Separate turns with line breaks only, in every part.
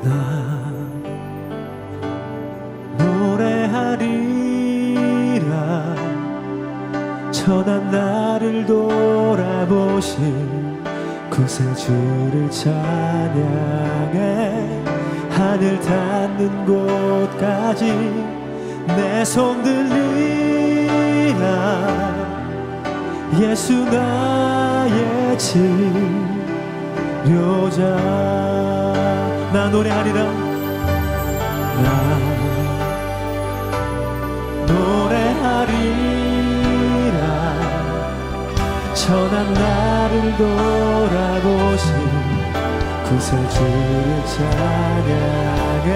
나 노래하리라. 천한 나를 돌아보신 구세주를 찬양해. 하늘 닿는 곳까지 내 손 들리라. 예수 나의 치료자. 나 노래하리라. 나 노래하리라. 천한 나를 돌아보신 구세주를 찬양해.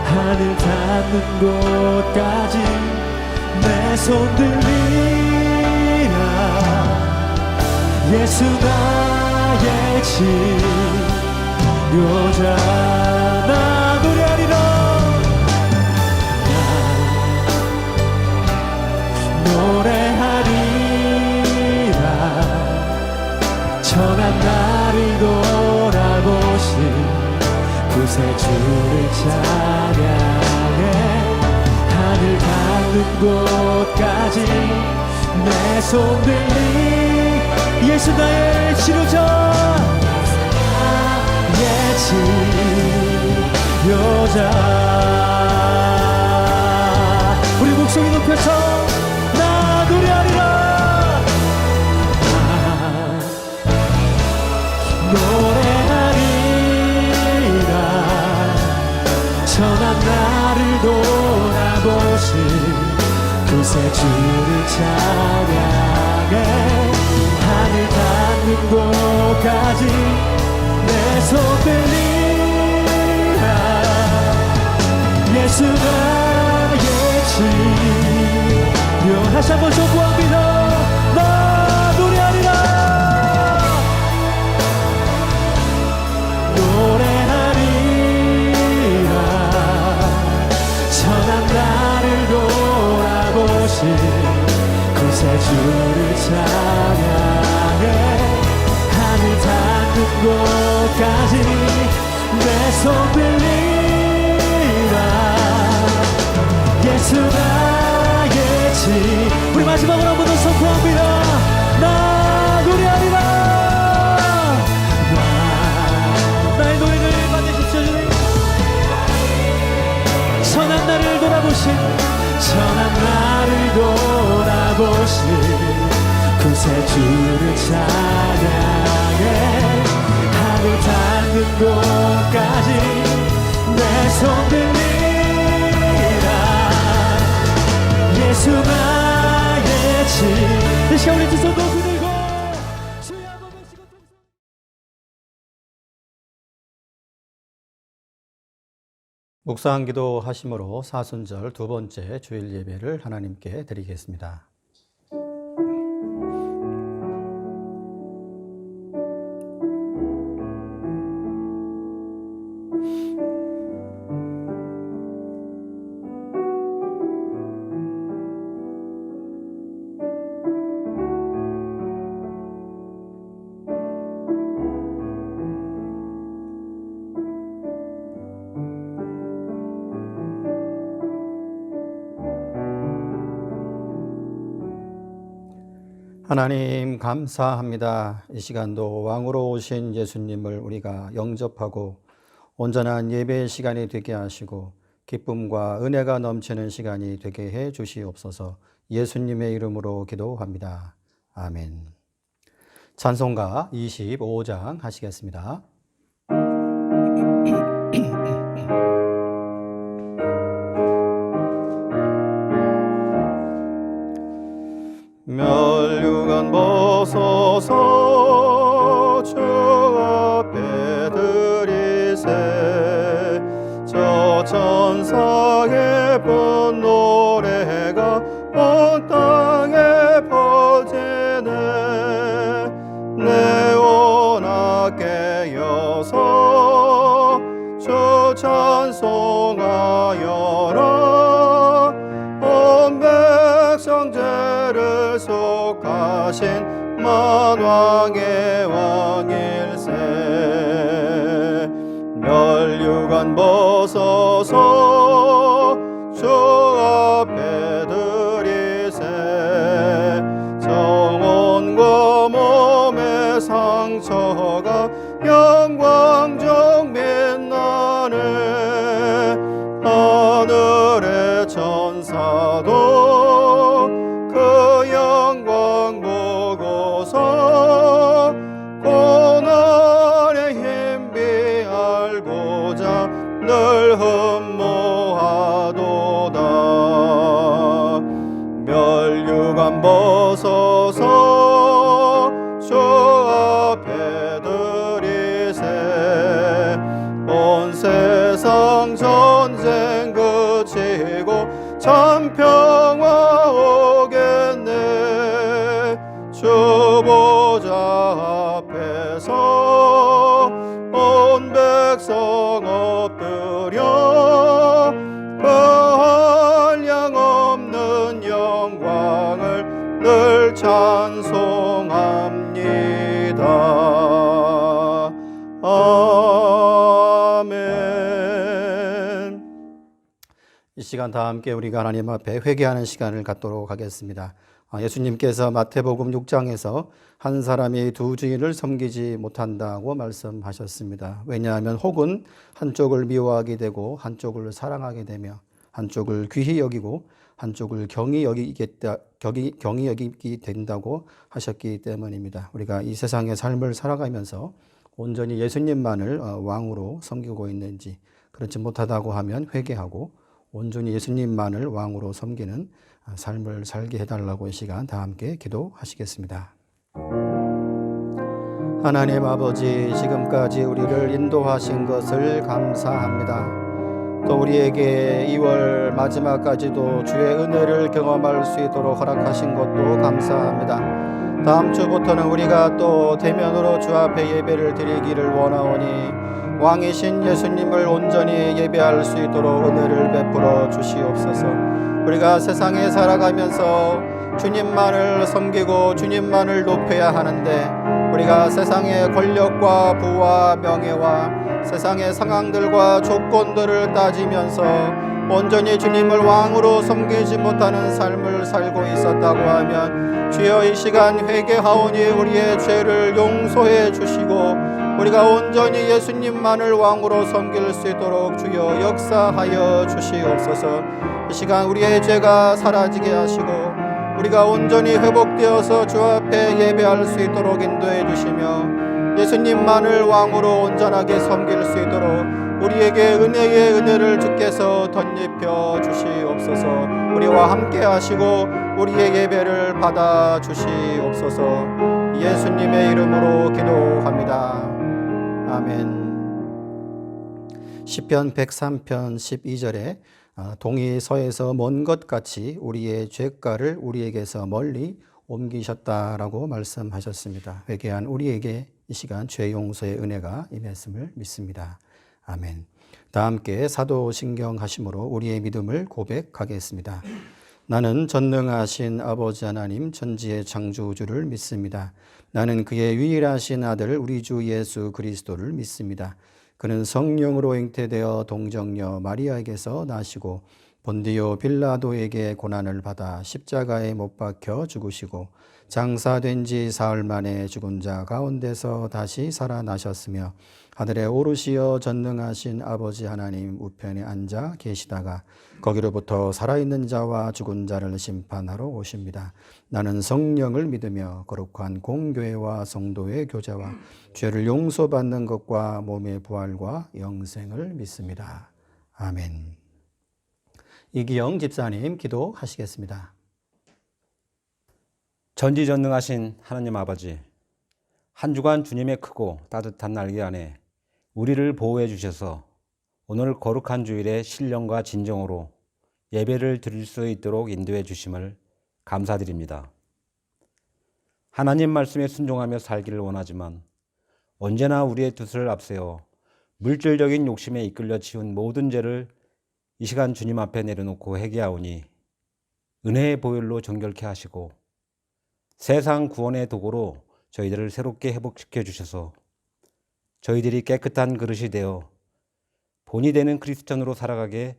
하늘 닿는 곳까지 내 손 들리라. 예수 나의 치료자. 나 노래하리라. 나 노래하리라. 천한 나를 돌아보신 구세주를 찬양해. 하늘 닿는 곳까지 내 손 들리. 예수 나의 치료자. 나의 치료자. 우리 목소리 높여서 나 노래하리라. 노래하리라. 천한 나를 돌아보신 구세주를 찬양해. 하늘 닿는 곳까지 내 손 들리라. 예수 나의 치료. 다시 한번 선포합니다. 나 노래하리라. 노래하리라. 천한 나를 돌아보신 구세주를 찬양해. 하늘 닿는 곳까지 내 손 들리라. 예수 나의 치. 우리 마지막으로 한 번 더 선포합니다. 나 노래하리라. 나의 노래를 받으십시오 주님. 선한 나를 돌아보신, 선한 나를 돌아보신 구세주를 찬양해. 하늘 닿는 곳까지 내 손 들리라. 예수 나의 치. 이 시간 우리 두 손 높이 들고 주여 한번 보시고.
묵상 기도 하심으로 사순절 두 번째 주일 예배를 하나님께 드리겠습니다. 하나님 감사합니다. 이 시간도 왕으로 오신 예수님을 우리가 영접하고 온전한 예배의 시간이 되게 하시고 기쁨과 은혜가 넘치는 시간이 되게 해 주시옵소서. 예수님의 이름으로 기도합니다. 아멘. 찬송가 25장 하시겠습니다. 멸류관 벗어서 주 앞에 드리세. 저 천사의 분 노래가 온 땅에 퍼지네. 내 원악 깨어서 주 찬송하여라. 온 백성 죄를 속하신 만왕의 왕일세. 멸류관 면류관 벗어서 주 앞에 드리세. 정원과 몸의 상처가 영광적 빛나네. 하늘의 천사도 그 영광 보고서 고난의 힘비 알고자 늘 흠모하도다. 면류관 벗어서 주 앞에 드리세. 온 세상 전쟁 그치고 참 평화 오겠네. 주 보좌 앞에서 온 백성 엎드려 그 한량없는 영광을 늘 찬송합니다. 아멘. 이 시간 다 함께 우리가 하나님 앞에 회개하는 시간을 갖도록 하겠습니다. 예수님께서 마태복음 6장에서 한 사람이 두 주인을 섬기지 못한다고 말씀하셨습니다. 왜냐하면 혹은 한쪽을 미워하게 되고 한쪽을 사랑하게 되며 한쪽을 귀히 여기고 한쪽을 경히 여기게 된다고 하셨기 때문입니다. 우리가 이 세상의 삶을 살아가면서 온전히 예수님만을 왕으로 섬기고 있는지, 그렇지 못하다고 하면 회개하고 온전히 예수님만을 왕으로 섬기는 삶을 살게 해달라고 이 시간 다 함께 기도하시겠습니다. 하나님 아버지, 지금까지 우리를 인도하신 것을 감사합니다. 또 우리에게 2월 마지막까지도 주의 은혜를 경험할 수 있도록 허락하신 것도 감사합니다. 다음 주부터는 우리가 또 대면으로 주 앞에 예배를 드리기를 원하오니 왕이신 예수님을 온전히 예배할 수 있도록 은혜를 베풀어 주시옵소서. 우리가 세상에 살아가면서 주님만을 섬기고 주님만을 높여야 하는데, 우리가 세상의 권력과 부와 명예와 세상의 상황들과 조건들을 따지면서 온전히 주님을 왕으로 섬기지 못하는 삶을 살고 있었다고 하면 주여 이 시간 회개하오니 우리의 죄를 용서해 주시고 우리가 온전히 예수님만을 왕으로 섬길 수 있도록 주여 역사하여 주시옵소서. 이 시간 우리의 죄가 사라지게 하시고 우리가 온전히 회복되어서 주 앞에 예배할 수 있도록 인도해 주시며 예수님만을 왕으로 온전하게 섬길 수 있도록 우리에게 은혜의 은혜를 주께서 덧입혀 주시옵소서. 우리와 함께 하시고 우리의 예배를 받아 주시옵소서. 예수님의 이름으로 기도합니다. 아멘. 시편 103편 12절에 동이 서에서 먼 것 같이 우리의 죄가를 우리에게서 멀리 옮기셨다라고 말씀하셨습니다. 회개한 우리에게 이 시간 죄 용서의 은혜가 임했음을 믿습니다. 아멘. 다 함께 사도신경 하심으로 우리의 믿음을 고백하겠습니다. 나는 전능하신 아버지 하나님 천지의 창조주를 믿습니다. 나는 그의 유일하신 아들 우리 주 예수 그리스도를 믿습니다. 그는 성령으로 잉태되어 동정녀 마리아에게서 나시고 본디오 빌라도에게 고난을 받아 십자가에 못 박혀 죽으시고 장사된 지 사흘 만에 죽은 자 가운데서 다시 살아나셨으며 하늘에 오르시어 전능하신 아버지 하나님 우편에 앉아 계시다가 거기로부터 살아있는 자와 죽은 자를 심판하러 오십니다. 나는 성령을 믿으며 거룩한 공교회와 성도의 교제와 죄를 용서받는 것과 몸의 부활과 영생을 믿습니다. 아멘. 이기영 집사님 기도하시겠습니다.
전지전능하신 하나님 아버지, 한 주간 주님의 크고 따뜻한 날개 안에 우리를 보호해 주셔서 오늘 거룩한 주일에 신령과 진정으로 예배를 드릴 수 있도록 인도해 주심을 감사드립니다. 하나님 말씀에 순종하며 살기를 원하지만 언제나 우리의 뜻을 앞세워 물질적인 욕심에 이끌려 지은 모든 죄를 이 시간 주님 앞에 내려놓고 회개하오니 은혜의 보혈로 정결케 하시고 세상 구원의 도구로 저희들을 새롭게 회복시켜 주셔서 저희들이 깨끗한 그릇이 되어 본이 되는 크리스천으로 살아가게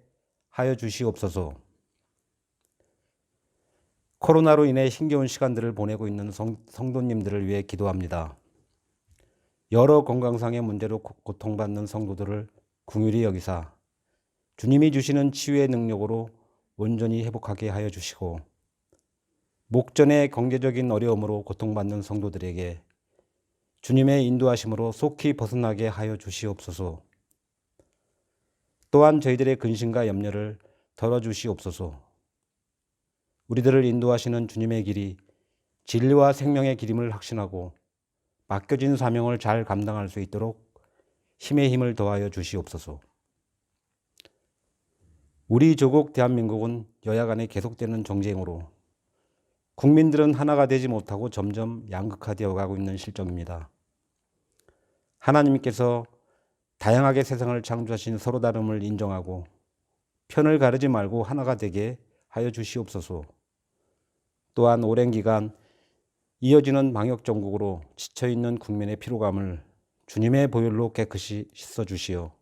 하여 주시옵소서. 코로나로 인해 힘겨운 시간들을 보내고 있는 성도님들을 위해 기도합니다. 여러 건강상의 문제로 고통받는 성도들을 긍휼히 여기사 주님이 주시는 치유의 능력으로 온전히 회복하게 하여 주시고, 목전의 경제적인 어려움으로 고통받는 성도들에게 주님의 인도하심으로 속히 벗어나게 하여 주시옵소서. 또한 저희들의 근심과 염려를 덜어주시옵소서. 우리들을 인도하시는 주님의 길이 진리와 생명의 길임을 확신하고 맡겨진 사명을 잘 감당할 수 있도록 힘의 힘을 더하여 주시옵소서. 우리 조국 대한민국은 여야 간에 계속되는 정쟁으로 국민들은 하나가 되지 못하고 점점 양극화되어 가고 있는 실정입니다. 하나님께서 다양하게 세상을 창조하신 서로 다름을 인정하고 편을 가르지 말고 하나가 되게 하여 주시옵소서. 또한 오랜 기간 이어지는 방역 정국으로 지쳐있는 국민의 피로감을 주님의 보혈로 깨끗이 씻어주시어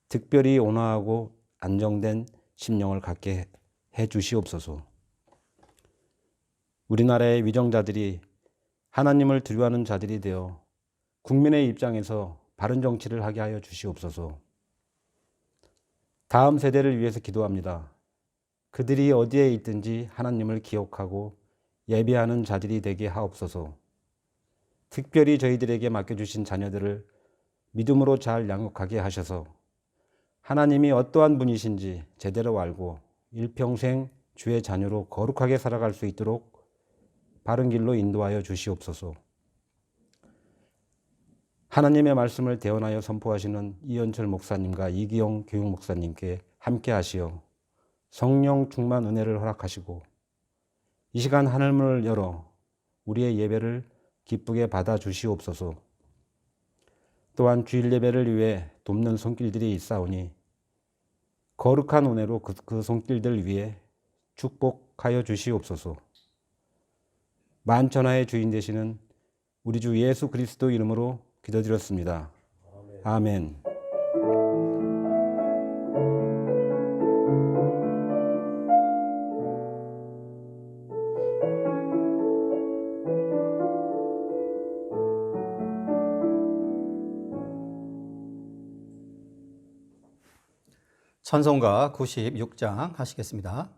특별히 온화하고 안정된 심령을 갖게 해 주시옵소서. 우리나라의 위정자들이 하나님을 두려워하는 자들이 되어 국민의 입장에서 바른 정치를 하게 하여 주시옵소서. 다음 세대를 위해서 기도합니다. 그들이 어디에 있든지 하나님을 기억하고 예배하는 자들이 되게 하옵소서. 특별히 저희들에게 맡겨주신 자녀들을 믿음으로 잘 양육하게 하셔서 하나님이 어떠한 분이신지 제대로 알고 일평생 주의 자녀로 거룩하게 살아갈 수 있도록 바른 길로 인도하여 주시옵소서. 하나님의 말씀을 대언하여 선포하시는 이현철 목사님과 이기영 교육 목사님께 함께 하시어 성령 충만 은혜를 허락하시고 이 시간 하늘문을 열어 우리의 예배를 기쁘게 받아 주시옵소서. 또한 주일 예배를 위해 돕는 손길들이 있사오니 거룩한 은혜로 그 손길들 위에 축복하여 주시옵소서. 만천하의 주인 되시는 우리 주 예수 그리스도 이름으로 기도드렸습니다. 아멘.
찬송가 96장 하시겠습니다.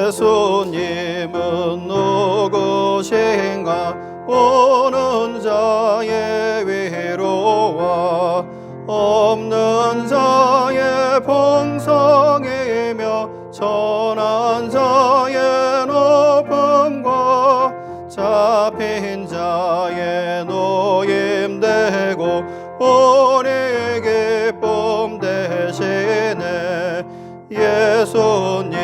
예수님은 누구신가 오는 자의 위로와 없는 자의 풍성이며 천한 자의 높음과 잡힌 자의 노임되고 우리 기쁨 되시네. 예수님은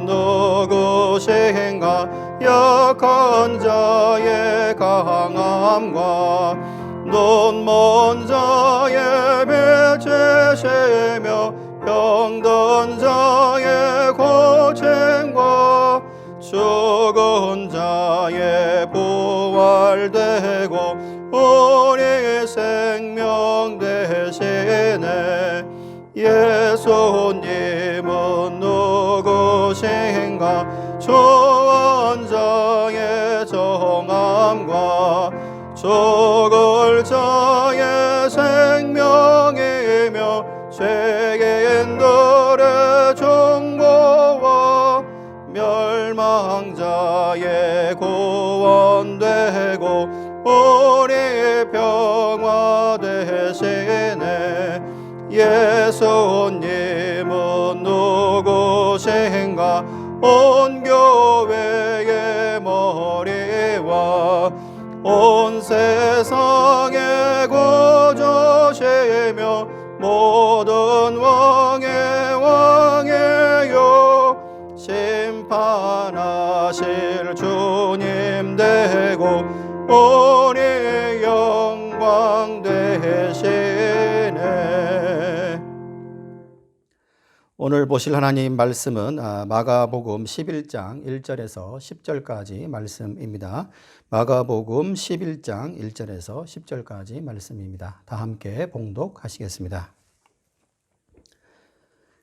누구신가 약한 자의 강함과 눈먼 자의 빛이시며 병든 자의 고침과 죽은 자의 부활되고 우리 생명 되시네. 예수님은 누구신가 좋은 자의 정함과 죽을 자의 생명이며 죄인들의 중보와 멸망자의 구원되고 우리 평화 되시네. 예수님은 누구신가 온 교회의 머리와 온 세상의 구주시며 모든 왕의 왕이요 심판하실 주님 되고 우리 영광 되시네. 오늘 보실 하나님 말씀은 마가복음 11장 1절에서 10절까지 말씀입니다. 마가복음 11장 1절에서 10절까지 말씀입니다. 다 함께 봉독하시겠습니다.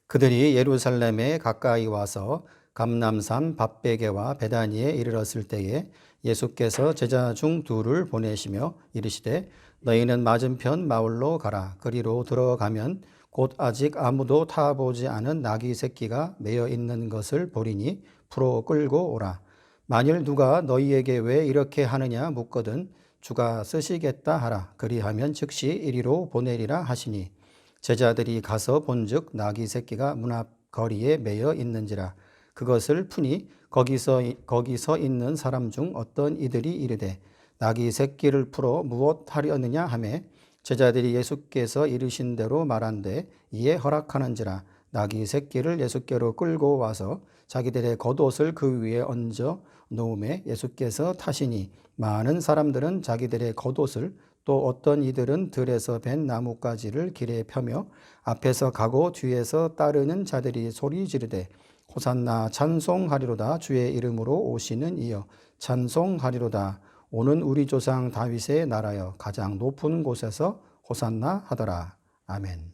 그들이 예루살렘에 가까이 와서 감람산 밧베게와 베다니에 이르렀을 때에 예수께서 제자 중 둘을 보내시며 이르시되 너희는 맞은편 마을로 가라. 그리로 들어가면 곧 아직 아무도 타보지 않은 나귀 새끼가 매여 있는 것을 보리니 풀어 끌고 오라. 만일 누가 너희에게 왜 이렇게 하느냐 묻거든 주가 쓰시겠다 하라. 그리하면 즉시 이리로 보내리라 하시니 제자들이 가서 본즉 나귀 새끼가 문 앞 거리에 매여 있는지라. 그것을 푸니 거기서 있는 사람 중 어떤 이들이 이르되 나귀 새끼를 풀어 무엇 하려느냐 하매 제자들이 예수께서 이르신 대로 말한대 이에 허락하는지라. 나귀 새끼를 예수께로 끌고 와서 자기들의 겉옷을 그 위에 얹어 놓음에 예수께서 타시니 많은 사람들은 자기들의 겉옷을 또 어떤 이들은 들에서 벤 나뭇가지를 길에 펴며 앞에서 가고 뒤에서 따르는 자들이 소리 지르되 호산나 찬송하리로다. 주의 이름으로 오시는 이여 찬송하리로다. 오는 우리 조상 다윗의 나라여 가장 높은 곳에서 호산나 하더라. 아멘.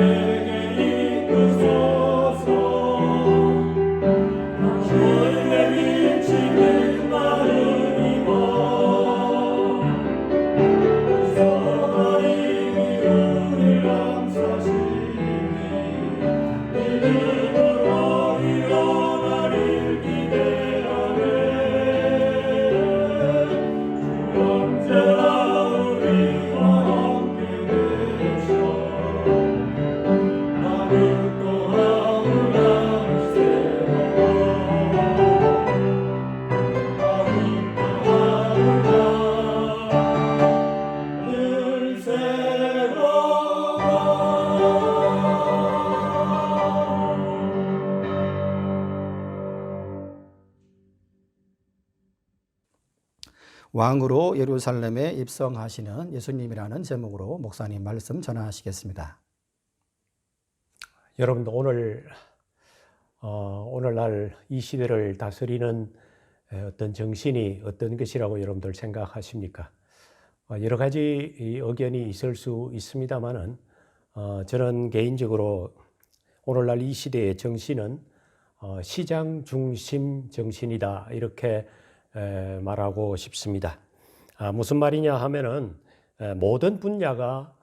내게 이끄소서.
왕으로 예루살렘에 입성하시는 예수님이라는 제목으로 목사님 말씀 전하시겠습니다.
여러분도 오늘날 이 시대를 다스리는 어떤 정신이 어떤 것이라고 여러분들 생각하십니까? 여러 가지 의견이 있을 수 있습니다만은 저는 개인적으로 오늘날 이 시대의 정신은 시장 중심 정신이다 이렇게 말하고 싶습니다. 무슨 말이냐 하면은 모든 분야가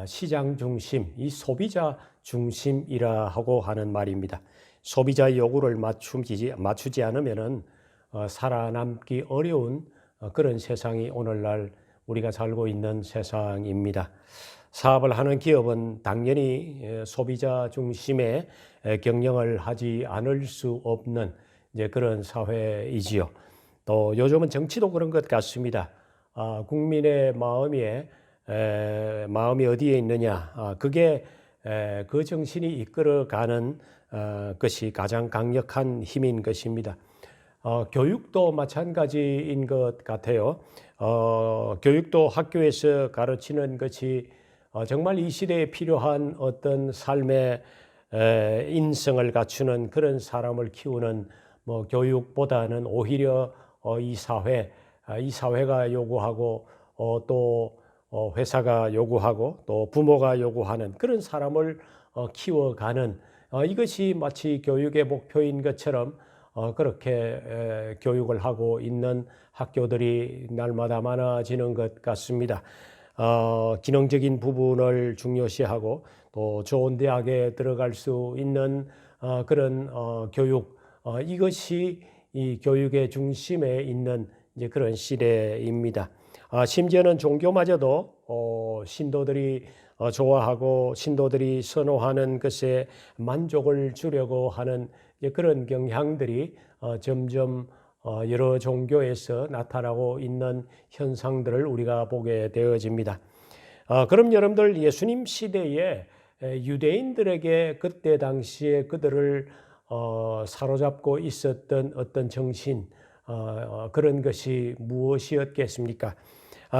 시장 중심, 이 소비자 중심이라 하고 하는 말입니다. 소비자의 요구를 맞추지 않으면은 살아남기 어려운 그런 세상이 오늘날 우리가 살고 있는 세상입니다. 사업을 하는 기업은 당연히 소비자 중심의 경영을 하지 않을 수 없는 이제 그런 사회이지요. 또 요즘은 정치도 그런 것 같습니다. 국민의 마음이 어디에 있느냐? 그게 그 정신이 이끌어가는 것이 가장 강력한 힘인 것입니다. 교육도 마찬가지인 것 같아요. 교육도 학교에서 가르치는 것이 정말 이 시대에 필요한 어떤 삶의 인성을 갖추는 그런 사람을 키우는 교육보다는 오히려 이 사회가 요구하고 또 회사가 요구하고 또 부모가 요구하는 그런 사람을 키워가는 이것이 마치 교육의 목표인 것처럼 그렇게 교육을 하고 있는 학교들이 날마다 많아지는 것 같습니다. 기능적인 부분을 중요시하고 또 좋은 대학에 들어갈 수 있는 그런 교육, 이것이 이 교육의 중심에 있는 이제 그런 시대입니다. 심지어는 종교마저도 신도들이 좋아하고 신도들이 선호하는 것에 만족을 주려고 하는 그런 경향들이 점점 여러 종교에서 나타나고 있는 현상들을 우리가 보게 되어집니다. 그럼 여러분들 예수님 시대에 유대인들에게 그때 당시에 그들을 사로잡고 있었던 어떤 정신, 그런 것이 무엇이었겠습니까?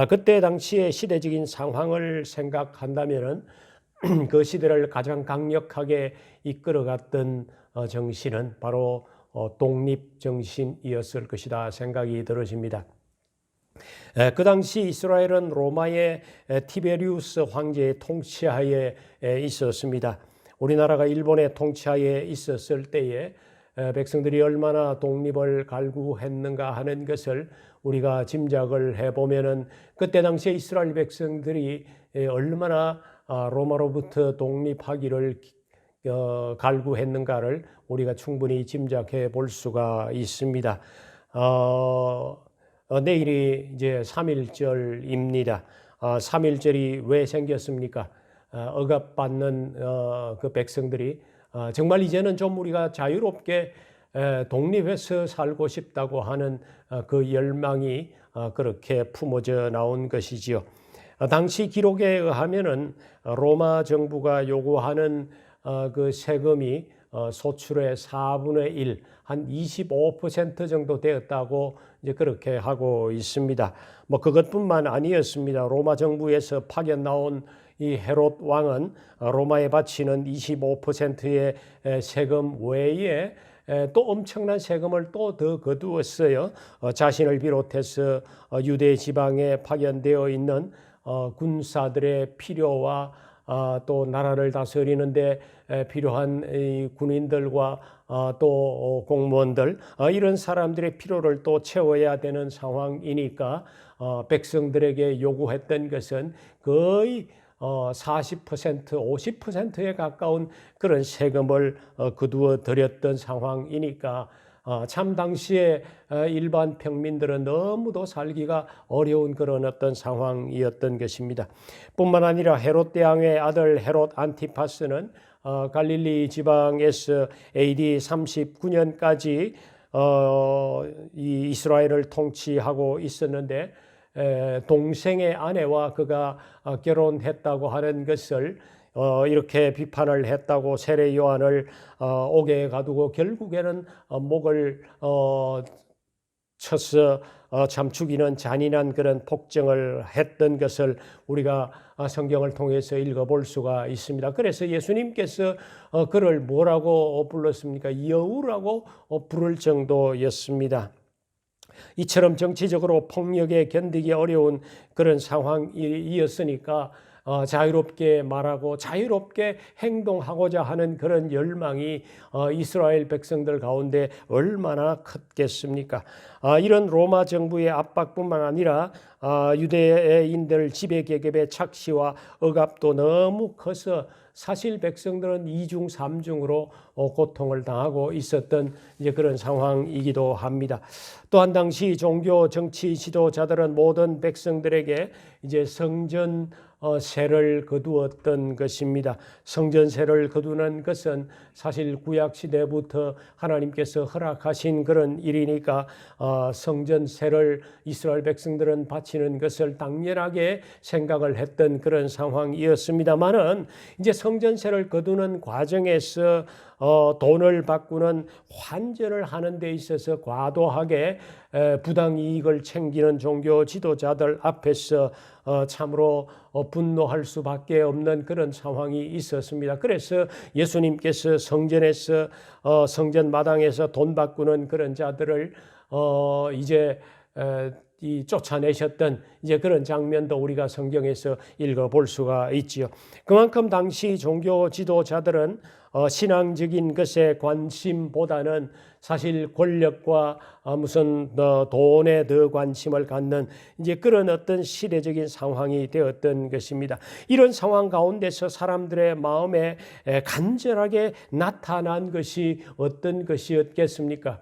그때 당시의 시대적인 상황을 생각한다면은 그 시대를 가장 강력하게 이끌어갔던 정신은 바로 독립 정신이었을 것이다 생각이 들어집니다. 그 당시 이스라엘은 로마의 티베리우스 황제의 통치하에 있었습니다. 우리나라가 일본의 통치하에 있었을 때에 백성들이 얼마나 독립을 갈구했는가 하는 것을 우리가 짐작을 해보면은 그때 당시에 이스라엘 백성들이 얼마나 로마로부터 독립하기를 갈구했는가를 우리가 충분히 짐작해 볼 수가 있습니다. 내일이 이제 3.1절입니다. 3.1절이 왜 생겼습니까? 억압받는 그 백성들이 정말 이제는 좀 우리가 자유롭게 독립해서 살고 싶다고 하는 그 열망이 그렇게 품어져 나온 것이지요. 당시 기록에 의하면은 로마 정부가 요구하는 그 세금이 소출의 4분의 1, 한 25% 정도 되었다고 이제 그렇게 하고 있습니다. 그것뿐만 아니었습니다. 로마 정부에서 파견 나온 이 헤롯 왕은 로마에 바치는 25%의 세금 외에 또 엄청난 세금을 또 더 거두었어요. 자신을 비롯해서 유대 지방에 파견되어 있는 군사들의 필요와 또 나라를 다스리는데 필요한 이 군인들과 또 공무원들, 이런 사람들의 필요를 또 채워야 되는 상황이니까 백성들에게 요구했던 것은 거의 40%, 50%에 가까운 그런 세금을 거두어 들였던 상황이니까 참 당시에 일반 평민들은 너무도 살기가 어려운 그런 어떤 상황이었던 것입니다. 뿐만 아니라 헤롯 대왕의 아들 헤롯 안티파스는 갈릴리 지방에서 AD 39년까지 이 이스라엘을 통치하고 있었는데 동생의 아내와 그가 결혼했다고 하는 것을 이렇게 비판을 했다고 세례 요한을 옥에 가두고 결국에는 목을 쳐서 참 죽이는 잔인한 그런 폭정을 했던 것을 우리가 성경을 통해서 읽어볼 수가 있습니다. 그래서 예수님께서 그를 뭐라고 불렀습니까? 여우라고 부를 정도였습니다. 이처럼 정치적으로 폭력에 견디기 어려운 그런 상황이었으니까 자유롭게 말하고 자유롭게 행동하고자 하는 그런 열망이 이스라엘 백성들 가운데 얼마나 컸겠습니까? 이런 로마 정부의 압박뿐만 아니라 유대인들 지배계급의 착시와 억압도 너무 커서 사실 백성들은 이중 삼중으로 고통을 당하고 있었던 이제 그런 상황이기도 합니다. 또한 당시 종교 정치 지도자들은 모든 백성들에게 이제 성전 세를 거두었던 것입니다. 성전세를 거두는 것은 사실 구약 시대부터 하나님께서 허락하신 그런 일이니까 성전세를 이스라엘 백성들은 바치는 것을 당연하게 생각을 했던 그런 상황이었습니다만은 이제 성전세를 거두는 과정에서 돈을 바꾸는 환전을 하는 데 있어서 과도하게 부당 이익을 챙기는 종교 지도자들 앞에서 참으로 분노할 수밖에 없는 그런 상황이 있었습니다. 그래서 예수님께서 성전에서 성전 마당에서 돈 바꾸는 그런 자들을 이제 쫓아내셨던 이제 그런 장면도 우리가 성경에서 읽어볼 수가 있지요. 그만큼 당시 종교 지도자들은 신앙적인 것에 관심보다는 사실 권력과 무슨 돈에 더 관심을 갖는 이제 그런 어떤 시대적인 상황이 되었던 것입니다. 이런 상황 가운데서 사람들의 마음에 간절하게 나타난 것이 어떤 것이었겠습니까?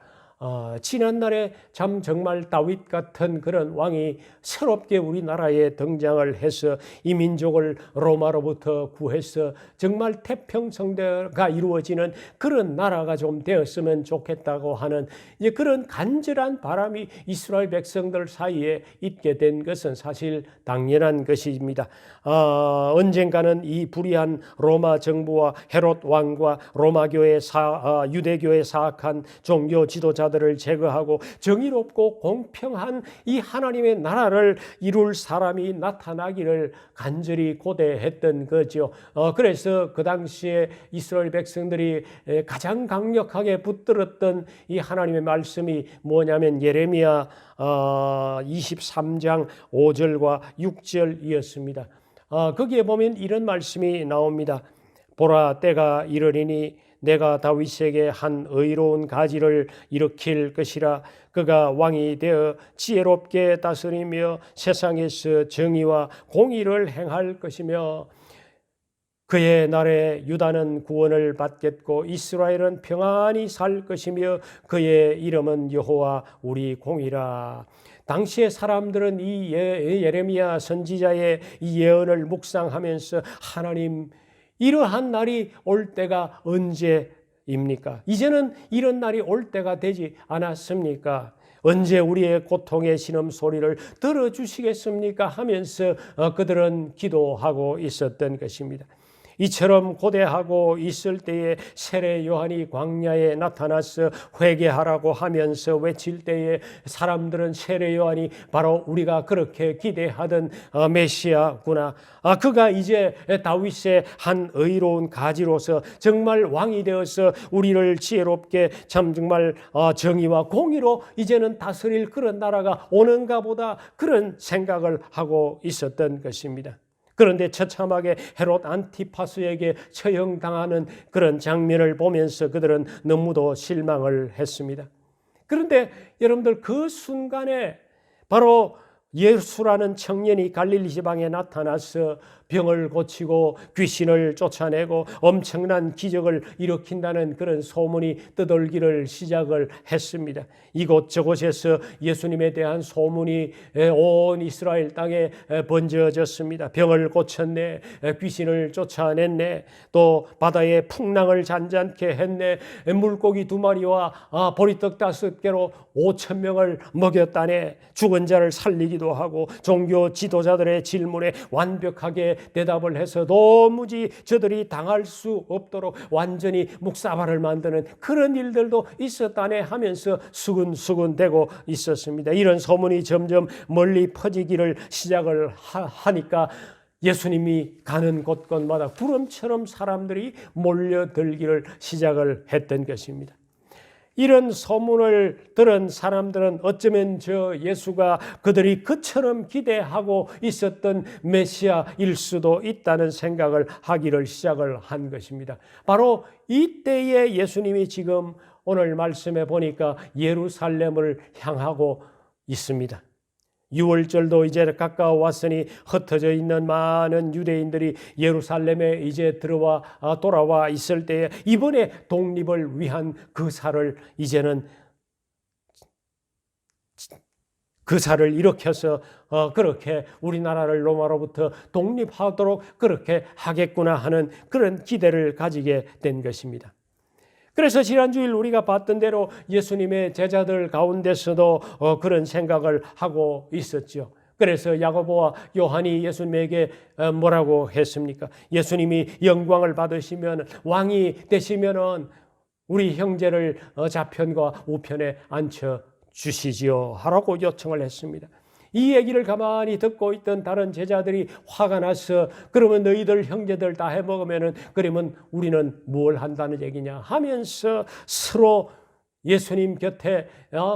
지난날에 참 정말 다윗 같은 그런 왕이 새롭게 우리나라에 등장을 해서 이 민족을 로마로부터 구해서 정말 태평성대가 이루어지는 그런 나라가 좀 되었으면 좋겠다고 하는 이제 그런 간절한 바람이 이스라엘 백성들 사이에 있게 된 것은 사실 당연한 것입니다. 언젠가는 이 불의한 로마 정부와 헤롯 왕과 로마교회 유대교의 사악한 종교 지도자들을 제거하고 정의롭고 공평한 이 하나님의 나라를 이룰 사람이 나타나기를 간절히 고대했던 거죠. 그래서 그 당시에 이스라엘 백성들이 가장 강력하게 붙들었던 이 하나님의 말씀이 뭐냐면 예레미야 23장 5절과 6절이었습니다. 거기에 보면 이런 말씀이 나옵니다. 보라, 때가 이르리니 내가 다윗에게 한 의로운 가지를 일으킬 것이라. 그가 왕이 되어 지혜롭게 다스리며 세상에서 정의와 공의를 행할 것이며 그의 날에 유다는 구원을 받겠고 이스라엘은 평안히 살 것이며 그의 이름은 여호와 우리 공이라. 당시의 사람들은 이 예레미야 선지자의 이 예언을 묵상하면서 하나님, 이러한 날이 올 때가 언제입니까? 이제는 이런 날이 올 때가 되지 않았습니까? 언제 우리의 고통의 신음소리를 들어주시겠습니까? 하면서 그들은 기도하고 있었던 것입니다. 이처럼 고대하고 있을 때에 세례 요한이 광야에 나타나서 회개하라고 하면서 외칠 때에 사람들은 세례 요한이 바로 우리가 그렇게 기대하던 메시아구나. 그가 이제 다윗의 한 의로운 가지로서 정말 왕이 되어서 우리를 지혜롭게 참 정말 정의와 공의로 이제는 다스릴 그런 나라가 오는가 보다, 그런 생각을 하고 있었던 것입니다. 그런데 처참하게 헤롯 안티파스에게 처형당하는 그런 장면을 보면서 그들은 너무도 실망을 했습니다. 그런데 여러분들, 그 순간에 바로 예수라는 청년이 갈릴리 지방에 나타나서 병을 고치고 귀신을 쫓아내고 엄청난 기적을 일으킨다는 그런 소문이 떠돌기를 시작을 했습니다. 이곳저곳에서 예수님에 대한 소문이 온 이스라엘 땅에 번져졌습니다. 병을 고쳤네, 귀신을 쫓아냈네, 또 바다에 풍랑을 잔잔케 했네, 물고기 2마리와 보리떡 5개로 5,000명을 먹였다네, 죽은 자를 살리기도 하고 종교 지도자들의 질문에 완벽하게 대답을 해서 도무지 저들이 당할 수 없도록 완전히 묵사발을 만드는 그런 일들도 있었다네 하면서 수근수근대고 있었습니다. 이런 소문이 점점 멀리 퍼지기를 시작을 하니까 예수님이 가는 곳곳마다 구름처럼 사람들이 몰려들기를 시작을 했던 것입니다. 이런 소문을 들은 사람들은 어쩌면 저 예수가 그들이 그처럼 기대하고 있었던 메시아일 수도 있다는 생각을 하기를 시작을 한 것입니다. 바로 이때에 예수님이 지금 오늘 말씀에 보니까 예루살렘을 향하고 있습니다. 6월절도 이제 가까워 왔으니 흩어져 있는 많은 유대인들이 예루살렘에 이제 돌아와 있을 때에 이번에 독립을 위한 이제는 그사를 일으켜서 그렇게 우리나라를 로마로부터 독립하도록 그렇게 하겠구나 하는 그런 기대를 가지게 된 것입니다. 그래서 지난주일 우리가 봤던 대로 예수님의 제자들 가운데서도 그런 생각을 하고 있었죠. 그래서 야고보와 요한이 예수님에게 뭐라고 했습니까? 예수님이 영광을 받으시면 왕이 되시면은 우리 형제를 좌편과 우편에 앉혀 주시지요 하라고 요청을 했습니다. 이 얘기를 가만히 듣고 있던 다른 제자들이 화가 나서 그러면 너희들 형제들 다 해먹으면은 그러면 우리는 뭘 한다는 얘기냐 하면서 서로 예수님 곁에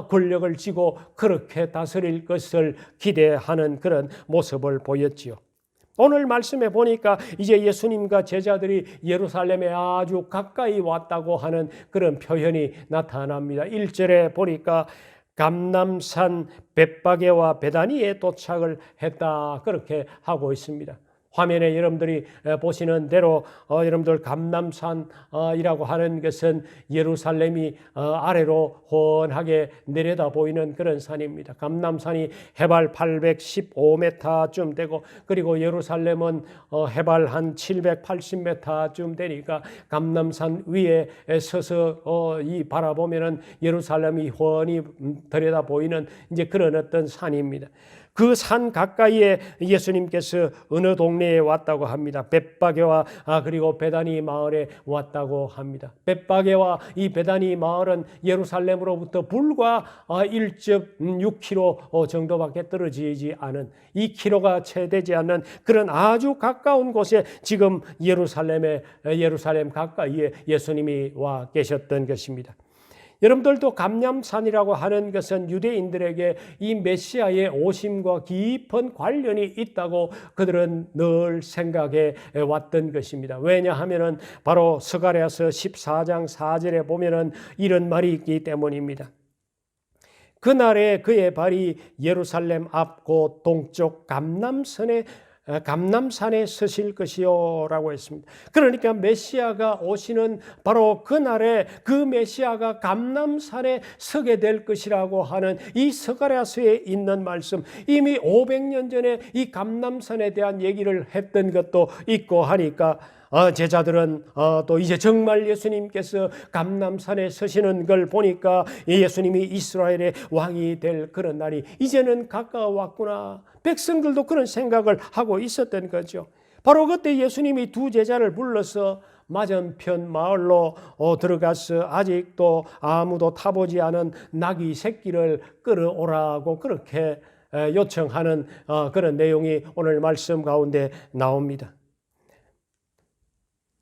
권력을 쥐고 그렇게 다스릴 것을 기대하는 그런 모습을 보였지요. 오늘 말씀에 보니까 이제 예수님과 제자들이 예루살렘에 아주 가까이 왔다고 하는 그런 표현이 나타납니다. 1절에 보니까 감람산 벳바게와 베다니에 도착을 했다 그렇게 하고 있습니다. 화면에 여러분들이 보시는 대로 여러분들 감람산이라고 하는 것은 예루살렘이 아래로 훤하게 내려다 보이는 그런 산입니다. 감람산이 해발 815m쯤 되고 그리고 예루살렘은 해발 한 780m쯤 되니까 감람산 위에 서서 이 바라보면은 예루살렘이 훤히 들여다 보이는 이제 그런 어떤 산입니다. 그 산 가까이에 예수님께서 어느 동네에 왔다고 합니다. 벳바게와 그리고 베다니 마을에 왔다고 합니다. 벳바게와 이 베다니 마을은 예루살렘으로부터 불과 1.6km 정도밖에 떨어지지 않은 2km가 채 되지 않는 그런 아주 가까운 곳에 지금 예루살렘 가까이에 예수님이 와 계셨던 것입니다. 여러분들도 감람산이라고 하는 것은 유대인들에게 이 메시아의 오심과 깊은 관련이 있다고 그들은 늘 생각해 왔던 것입니다. 왜냐하면은 바로 스가랴서 14장 4절에 보면은 이런 말이 있기 때문입니다. 그날에 그의 발이 예루살렘 앞 곧 동쪽 감람산에 서실 것이요 라고 했습니다. 그러니까 메시아가 오시는 바로 그날에 그 메시아가 감람산에 서게 될 것이라고 하는 이 스가랴서에 있는 말씀, 이미 500년 전에 이 감람산에 대한 얘기를 했던 것도 있고 하니까 제자들은 또 이제 정말 예수님께서 감람산에 서시는 걸 보니까 예수님이 이스라엘의 왕이 될 그런 날이 이제는 가까워왔구나. 백성들도 그런 생각을 하고 있었던 거죠. 바로 그때 예수님이 두 제자를 불러서 맞은편 마을로 들어가서 아직도 아무도 타보지 않은 나귀 새끼를 끌어오라고 그렇게 요청하는 그런 내용이 오늘 말씀 가운데 나옵니다.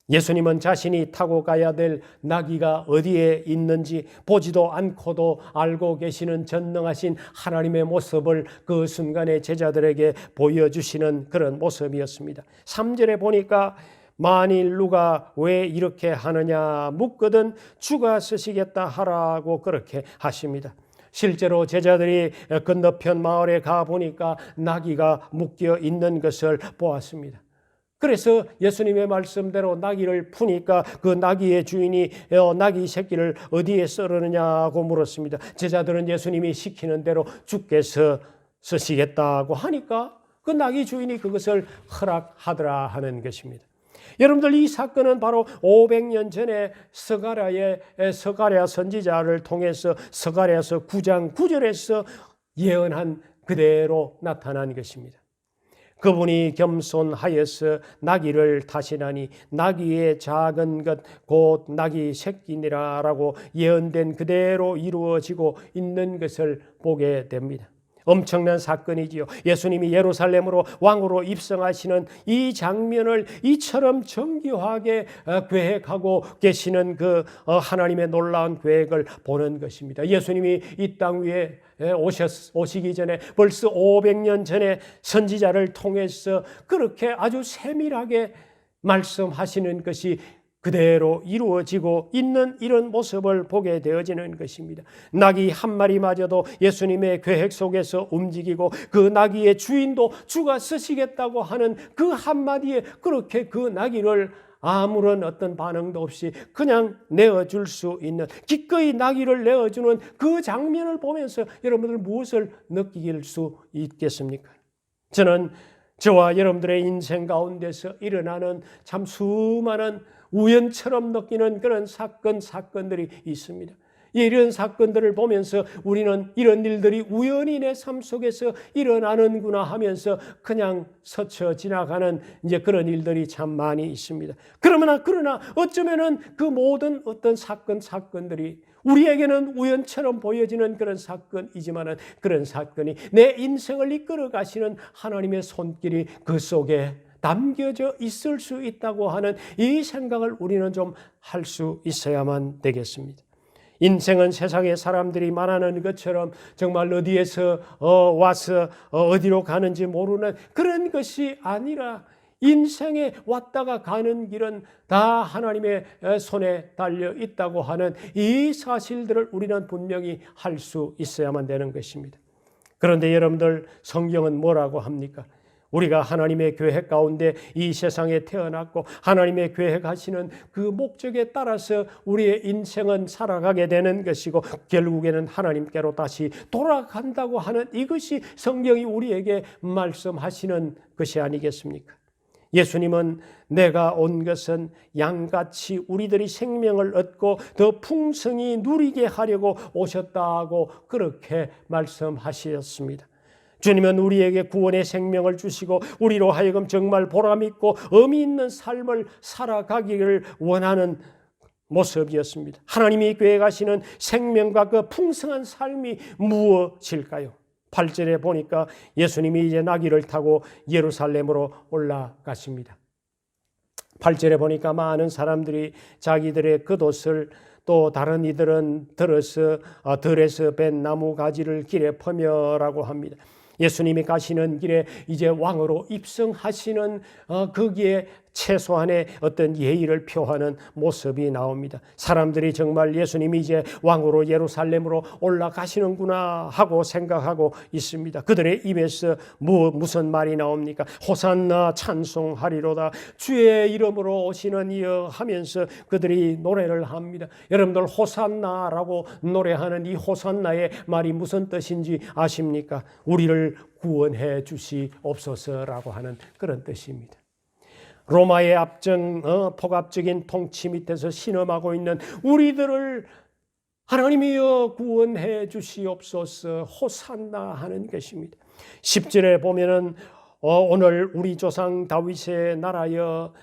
예수님은 자신이 타고 가야 될 나귀가 어디에 있는지 보지도 않고도 알고 계시는 전능하신 하나님의 모습을 그 순간에 제자들에게 보여주시는 그런 모습이었습니다. 3절에 보니까 만일 누가 왜 이렇게 하느냐 묻거든 주가 쓰시겠다 하라고 그렇게 하십니다. 실제로 제자들이 건너편 마을에 가보니까 나귀가 묶여 있는 것을 보았습니다. 그래서 예수님의 말씀대로 나귀를 푸니까 그 나귀의 주인이 나귀 새끼를 어디에 썰었느냐고 물었습니다. 제자들은 예수님이 시키는 대로 주께서 쓰시겠다고 하니까 그 나귀 주인이 그것을 허락하더라 하는 것입니다. 여러분들 이 사건은 바로 500년 전에 스가랴 선지자를 통해서 스가랴서 9장 9절에서 예언한 그대로 나타난 것입니다. 그분이 겸손하여서 나귀를 타시나니 나귀의 작은 것 곧 나귀 새끼니라라고 예언된 그대로 이루어지고 있는 것을 보게 됩니다. 엄청난 사건이지요. 예수님이 예루살렘으로 왕으로 입성하시는 이 장면을 이처럼 정교하게 계획하고 계시는 그 하나님의 놀라운 계획을 보는 것입니다. 예수님이 이 땅 위에 오시기 전에 벌써 500년 전에 선지자를 통해서 그렇게 아주 세밀하게 말씀하시는 것이 그대로 이루어지고 있는 이런 모습을 보게 되어지는 것입니다. 나귀 한 마리마저도 예수님의 계획 속에서 움직이고 그 나귀의 주인도 주가 쓰시겠다고 하는 그 한마디에 그렇게 그 나귀를 아무런 어떤 반응도 없이 그냥 내어줄 수 있는, 기꺼이 나귀를 내어주는 그 장면을 보면서 여러분들 무엇을 느낄 수 있겠습니까? 저는 저와 여러분들의 인생 가운데서 일어나는 참 수많은 우연처럼 느끼는 그런 사건들이 있습니다. 이런 사건들을 보면서 우리는 이런 일들이 우연히 내 삶 속에서 일어나는구나 하면서 그냥 스쳐 지나가는 이제 그런 일들이 참 많이 있습니다. 그러나 어쩌면은 그 모든 어떤 사건들이 우리에게는 우연처럼 보여지는 그런 사건이지만은 그런 사건이 내 인생을 이끌어 가시는 하나님의 손길이 그 속에 담겨져 있을 수 있다고 하는 이 생각을 우리는 좀 할 수 있어야만 되겠습니다. 인생은 세상에 사람들이 말하는 것처럼 정말 어디에서 와서 어디로 가는지 모르는 그런 것이 아니라 인생에 왔다가 가는 길은 다 하나님의 손에 달려 있다고 하는 이 사실들을 우리는 분명히 할 수 있어야만 되는 것입니다. 그런데 여러분들, 성경은 뭐라고 합니까? 우리가 하나님의 계획 가운데 이 세상에 태어났고 하나님의 계획하시는 그 목적에 따라서 우리의 인생은 살아가게 되는 것이고 결국에는 하나님께로 다시 돌아간다고 하는 이것이 성경이 우리에게 말씀하시는 것이 아니겠습니까? 예수님은 내가 온 것은 양같이 우리들이 생명을 얻고 더 풍성히 누리게 하려고 오셨다고 그렇게 말씀하셨습니다. 주님은 우리에게 구원의 생명을 주시고 우리로 하여금 정말 보람있고 의미 있는 삶을 살아가기를 원하는 모습이었습니다. 하나님이 계획하시는 생명과 그 풍성한 삶이 무엇일까요? 8절에 보니까 예수님이 이제 나귀를 타고 예루살렘으로 올라가십니다. 8절에 보니까 많은 사람들이 자기들의 겉옷을 또 다른 이들은 들에서 벤 나무 가지를 길에 퍼며라고 합니다. 예수님이 가시는 길에 이제 왕으로 입성하시는 거기에 최소한의 어떤 예의를 표하는 모습이 나옵니다. 사람들이 정말 예수님이 이제 왕으로 예루살렘으로 올라가시는구나 하고 생각하고 있습니다. 그들의 입에서 무슨 말이 나옵니까? 호산나 찬송하리로다, 주의 이름으로 오시는 이여 하면서 그들이 노래를 합니다. 여러분들, 호산나라고 노래하는 이 호산나의 말이 무슨 뜻인지 아십니까? 우리를 구원해 주시옵소서라고 하는 그런 뜻입니다. 로마의 폭압적인 통치 밑에서 신음하고 있는 우리들을 하나님이여 구원해 주시옵소서, 호산나 하는 것입니다. 10절에 보면은 오늘 우리 조상 다윗의 나라여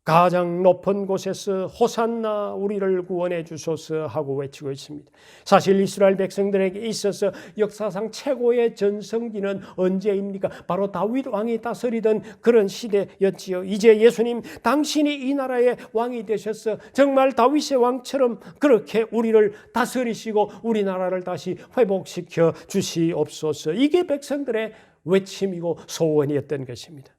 가장 높은 곳에서 호산나 우리를 구원해 주소서 하고 외치고 있습니다. 사실 이스라엘 백성들에게 있어서 역사상 최고의 전성기는 언제입니까? 바로 다윗 왕이 다스리던 그런 시대였지요. 이제 예수님 당신이 이 나라의 왕이 되셔서 정말 다윗의 왕처럼 그렇게 우리를 다스리시고 우리나라를 다시 회복시켜 주시옵소서. 이게 백성들의 외침이고 소원이었던 것입니다.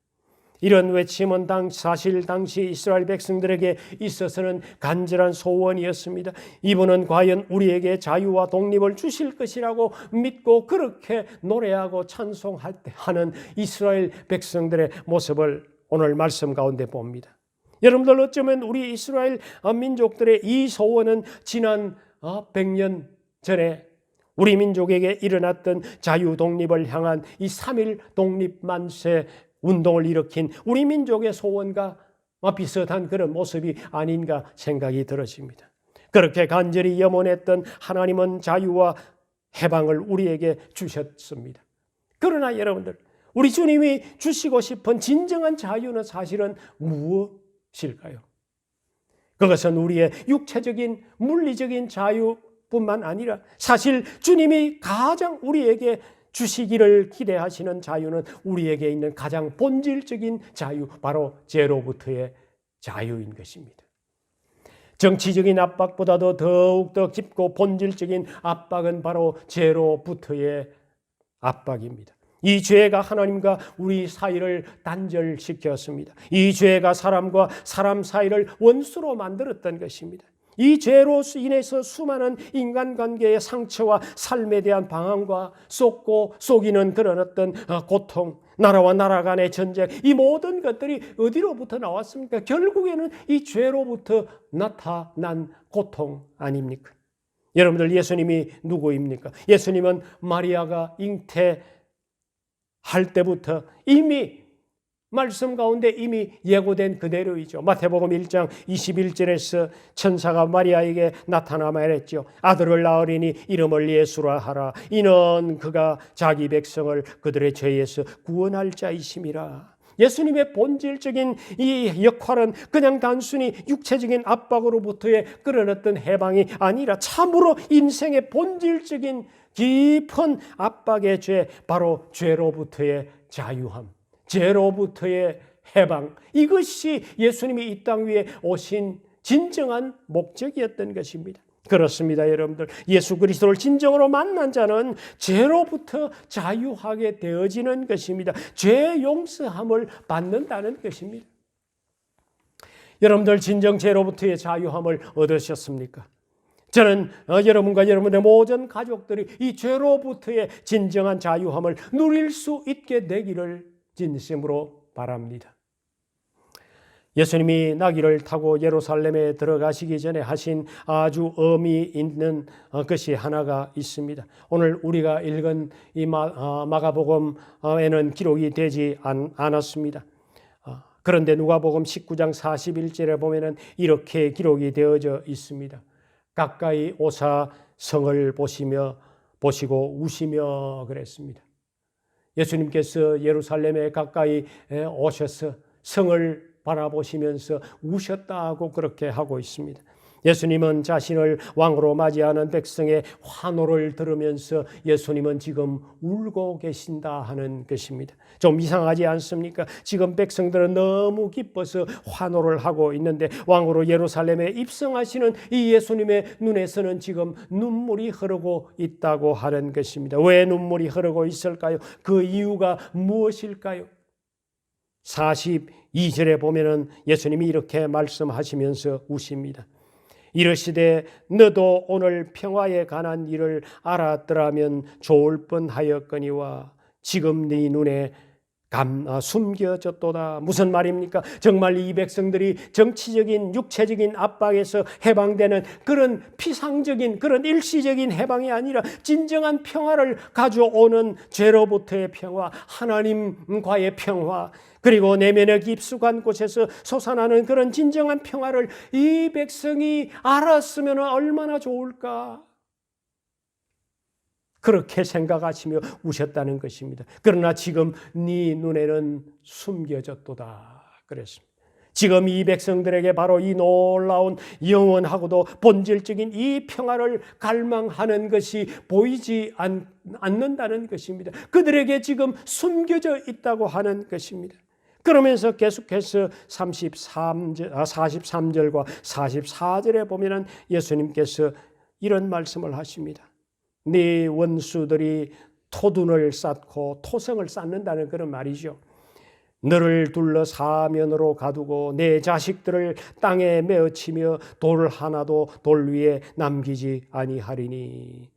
이런 외침은 사실 당시 이스라엘 백성들에게 있어서는 간절한 소원이었습니다. 이분은 과연 우리에게 자유와 독립을 주실 것이라고 믿고 그렇게 노래하고 찬송하는 이스라엘 백성들의 모습을 오늘 말씀 가운데 봅니다. 여러분들, 어쩌면 우리 이스라엘 민족들의 이 소원은 지난 100년 전에 우리 민족에게 일어났던 자유 독립을 향한 이 3.1 독립만세 운동을 일으킨 우리 민족의 소원과 비슷한 그런 모습이 아닌가 생각이 들어집니다. 그렇게 간절히 염원했던 하나님은 자유와 해방을 우리에게 주셨습니다. 그러나 여러분들, 우리 주님이 주시고 싶은 진정한 자유는 사실은 무엇일까요? 그것은 우리의 육체적인 물리적인 자유뿐만 아니라 사실 주님이 가장 우리에게 주시기를 기대하시는 자유는 우리에게 있는 가장 본질적인 자유, 바로 죄로부터의 자유인 것입니다. 정치적인 압박보다도 더욱더 깊고 본질적인 압박은 바로 죄로부터의 압박입니다. 이 죄가 하나님과 우리 사이를 단절시켰습니다. 이 죄가 사람과 사람 사이를 원수로 만들었던 것입니다. 이 죄로 인해서 수많은 인간관계의 상처와 삶에 대한 방황과 쏟고 속이는 그런 어떤 고통, 나라와 나라 간의 전쟁, 이 모든 것들이 어디로부터 나왔습니까? 결국에는 이 죄로부터 나타난 고통 아닙니까? 여러분들, 예수님이 누구입니까? 예수님은 마리아가 잉태할 때부터 이미 말씀 가운데 이미 예고된 그대로이죠. 마태복음 1장 21절에서 천사가 마리아에게 나타나 말했죠. 아들을 낳으리니 이름을 예수라 하라. 이는 그가 자기 백성을 그들의 죄에서 구원할 자이심이라. 예수님의 본질적인 이 역할은 그냥 단순히 육체적인 압박으로부터의 그런 어떤 해방이 아니라 참으로 인생의 본질적인 깊은 압박의 죄, 바로 죄로부터의 자유함, 죄로부터의 해방, 이것이 예수님이 이 땅 위에 오신 진정한 목적이었던 것입니다. 그렇습니다, 여러분들. 예수 그리스도를 진정으로 만난 자는 죄로부터 자유하게 되어지는 것입니다. 죄 용서함을 받는다는 것입니다. 여러분들, 진정 죄로부터의 자유함을 얻으셨습니까? 저는 여러분과 여러분의 모든 가족들이 이 죄로부터의 진정한 자유함을 누릴 수 있게 되기를 진심으로 바랍니다. 예수님이 나귀를 타고 예루살렘에 들어가시기 전에 하신 아주 의미 있는 것이 하나가 있습니다. 오늘 우리가 읽은 이 마가복음에는 기록이 되지 않았습니다. 그런데 누가복음 19장 41절에 보면은 이렇게 기록이 되어져 있습니다. 가까이 오사 성을 보시고 우시며 그랬습니다. 예수님께서 예루살렘에 가까이 오셔서 성을 바라보시면서 우셨다고 그렇게 하고 있습니다. 예수님은 자신을 왕으로 맞이하는 백성의 환호를 들으면서 예수님은 지금 울고 계신다 하는 것입니다. 좀 이상하지 않습니까? 지금 백성들은 너무 기뻐서 환호를 하고 있는데 왕으로 예루살렘에 입성하시는 이 예수님의 눈에서는 지금 눈물이 흐르고 있다고 하는 것입니다. 왜 눈물이 흐르고 있을까요? 그 이유가 무엇일까요? 42절에 보면은 예수님이 이렇게 말씀하시면서 우십니다. 이르시되 너도 오늘 평화에 관한 일을 알았더라면 좋을 뻔하였거니와 지금 네 눈에 숨겨졌도다. 무슨 말입니까? 정말 이 백성들이 정치적인 육체적인 압박에서 해방되는 그런 피상적인 그런 일시적인 해방이 아니라 진정한 평화를 가져오는 죄로부터의 평화, 하나님과의 평화, 그리고 내면의 깊숙한 곳에서 솟아나는 그런 진정한 평화를 이 백성이 알았으면 얼마나 좋을까? 그렇게 생각하시며 우셨다는 것입니다. 그러나 지금 네 눈에는 숨겨졌도다 그랬습니다. 지금 이 백성들에게 바로 이 놀라운 영원하고도 본질적인 이 평화를 갈망하는 것이 보이지 않는다는 것입니다. 그들에게 지금 숨겨져 있다고 하는 것입니다. 그러면서 계속해서 43절과 44절에 보면 예수님께서 이런 말씀을 하십니다. 네 원수들이 토둔을 쌓고 토성을 쌓는다는 그런 말이죠. 너를 둘러 사면으로 가두고 내 자식들을 땅에 메어치며 돌 하나도 돌 위에 남기지 아니하리니.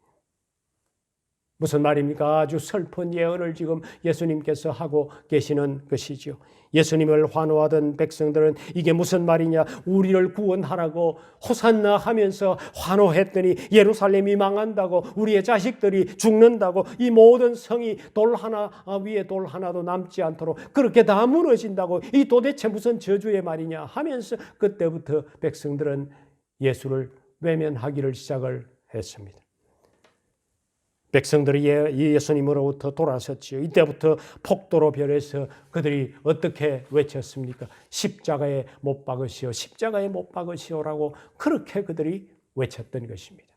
무슨 말입니까? 아주 슬픈 예언을 지금 예수님께서 하고 계시는 것이죠. 예수님을 환호하던 백성들은 이게 무슨 말이냐, 우리를 구원하라고 호산나 하면서 환호했더니 예루살렘이 망한다고, 우리의 자식들이 죽는다고, 이 모든 성이 돌 하나 위에 돌 하나도 남지 않도록 그렇게 다 무너진다고, 이 도대체 무슨 저주의 말이냐 하면서 그때부터 백성들은 예수를 외면하기를 시작을 했습니다. 백성들이 예수님으로부터 돌아섰지요. 이때부터 폭도로 변해서 그들이 어떻게 외쳤습니까? 십자가에 못 박으시오, 십자가에 못 박으시오라고 그렇게 그들이 외쳤던 것입니다.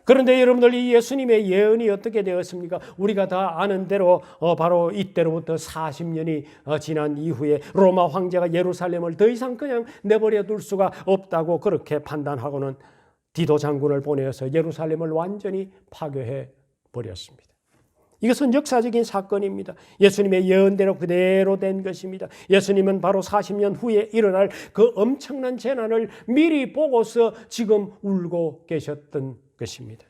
그런데 여러분들, 이 예수님의 예언이 어떻게 되었습니까? 우리가 다 아는 대로 바로 이때로부터 40년이 지난 이후에 로마 황제가 예루살렘을 더 이상 그냥 내버려 둘 수가 없다고 그렇게 판단하고는 디도 장군을 보내어서 예루살렘을 완전히 파괴해 버렸습니다. 이것은 역사적인 사건입니다. 예수님의 예언대로 그대로 된 것입니다. 예수님은 바로 40년 후에 일어날 그 엄청난 재난을 미리 보고서 지금 울고 계셨던 것입니다.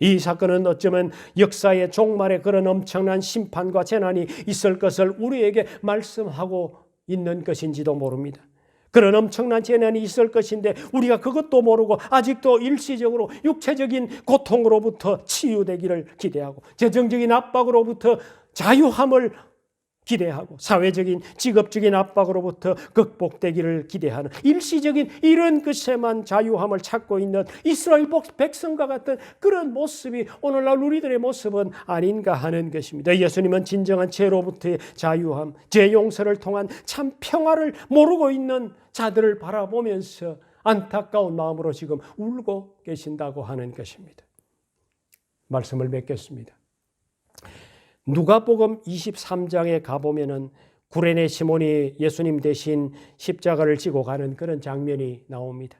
이 사건은 어쩌면 역사의 종말에 그런 엄청난 심판과 재난이 있을 것을 우리에게 말씀하고 있는 것인지도 모릅니다. 그런 엄청난 재난이 있을 것인데 우리가 그것도 모르고 아직도 일시적으로 육체적인 고통으로부터 치유되기를 기대하고 재정적인 압박으로부터 자유함을 기대하고 사회적인 직업적인 압박으로부터 극복되기를 기대하는 일시적인 이런 것에만 자유함을 찾고 있는 이스라엘 백성과 같은 그런 모습이 오늘날 우리들의 모습은 아닌가 하는 것입니다. 예수님은 진정한 죄로부터의 자유함, 죄 용서를 통한 참 평화를 모르고 있는 자들을 바라보면서 안타까운 마음으로 지금 울고 계신다고 하는 것입니다. 말씀을 맺겠습니다. 누가복음 23장에 가보면은 구레네 시몬이 예수님 대신 십자가를 지고 가는 그런 장면이 나옵니다.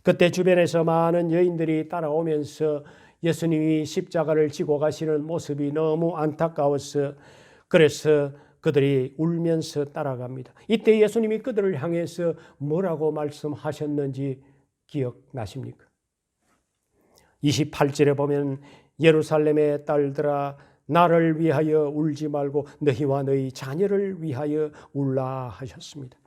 그때 주변에서 많은 여인들이 따라오면서 예수님이 십자가를 지고 가시는 모습이 너무 안타까워서 그래서 그들이 울면서 따라갑니다. 이때 예수님이 그들을 향해서 뭐라고 말씀하셨는지 기억나십니까? 28절에 보면 예루살렘의 딸들아 나를 위하여 울지 말고 너희와 너희 자녀를 위하여 울라 하셨습니다.